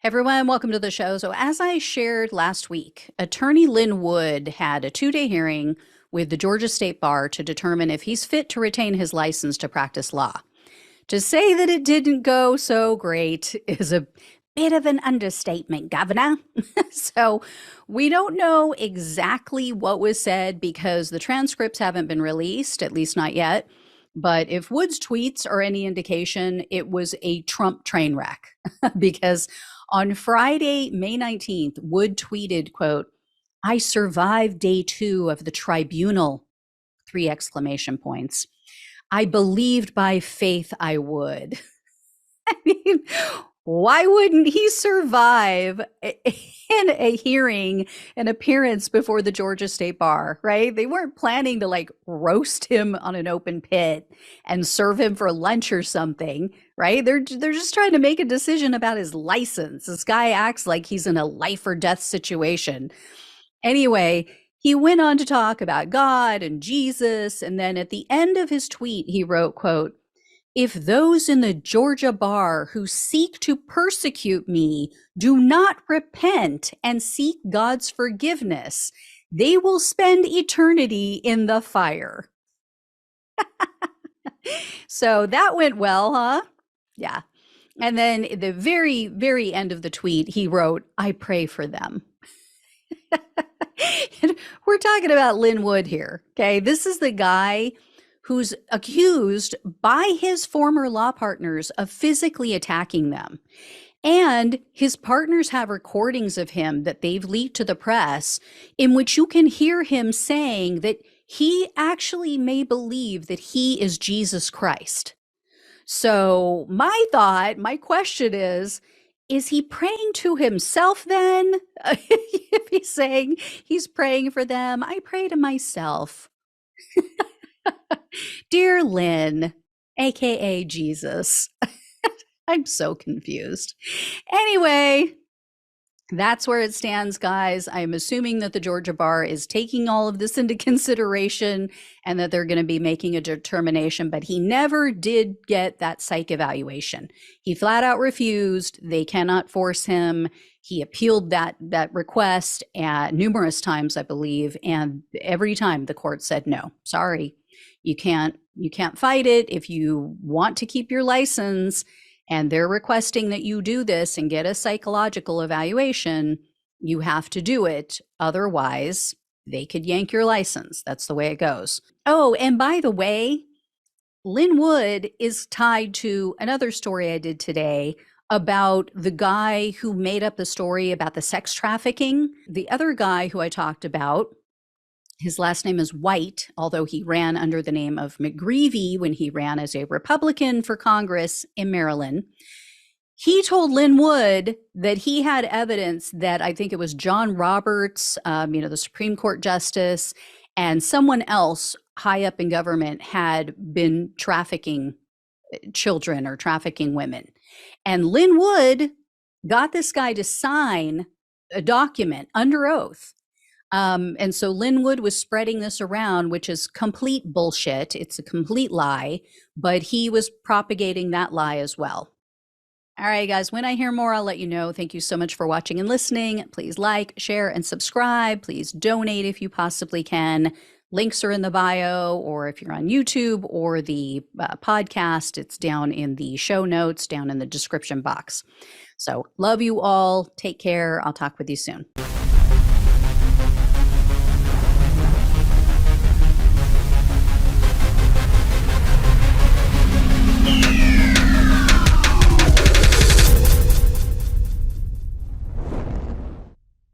Everyone, welcome to the show. So, as I shared last week, attorney Lynn Wood had a 2-day hearing with the Georgia State Bar to determine if he's fit to retain his license to practice law. To say that it didn't go so great is a bit of an understatement, Governor. So, we don't know exactly what was said because the transcripts haven't been released, at least not yet. But if Wood's tweets are any indication, it was a Trump train wreck because on Friday, May 19th, Wood tweeted, quote, "I survived day 2 of the tribunal, 3 exclamation points. I believed by faith I would." I mean, why wouldn't he survive in a hearing, an appearance before the Georgia State Bar, right? They weren't planning to like roast him on an open pit and serve him for lunch or something, right? They're just trying to make a decision about his license. This guy acts like he's in a life or death situation. Anyway, he went on to talk about God and Jesus, and then at the end of his tweet, he wrote, quote, "If those in the Georgia bar who seek to persecute me do not repent and seek God's forgiveness, they will spend eternity in the fire." So that went well, huh? Yeah. And then at the very, very end of the tweet, he wrote, "I pray for them." And we're talking about Lynn Wood here. Okay. This is the guy who's accused by his former law partners of physically attacking them. And his partners have recordings of him that they've leaked to the press in which you can hear him saying that he actually may believe that he is Jesus Christ. So my question is he praying to himself then? If he's saying he's praying for them, I pray to myself. Dear Lynn, AKA Jesus. I'm so confused. Anyway, that's where it stands, guys. I'm assuming that the Georgia Bar is taking all of this into consideration and that they're going to be making a determination, but he never did get that psych evaluation. He flat out refused. They cannot force him. He appealed that request numerous times, I believe, and every time the court said, no, sorry, you can't fight it. If you want to keep your license, and they're requesting that you do this and get a psychological evaluation, you have to do it. Otherwise, they could yank your license. That's the way it goes. Oh, and by the way, Lynn Wood is tied to another story I did today about the guy who made up the story about the sex trafficking. The other guy who I talked about, his last name is White, although he ran under the name of McGreevy when he ran as a Republican for Congress in Maryland. He told Lynn Wood that he had evidence that I think it was John Roberts, the Supreme Court justice, and someone else high up in government had been trafficking children or trafficking women. And Lynn Wood got this guy to sign a document under oath. And so Lynn Wood was spreading this around, which is complete bullshit. It's a complete lie, but he was propagating that lie as well. All right, guys, when I hear more, I'll let you know. Thank you so much for watching and listening. Please like, share, and subscribe. Please donate if you possibly can. Links are in the bio, or if you're on YouTube or the podcast, it's down in the show notes, down in the description box. So love you all. Take care. I'll talk with you soon.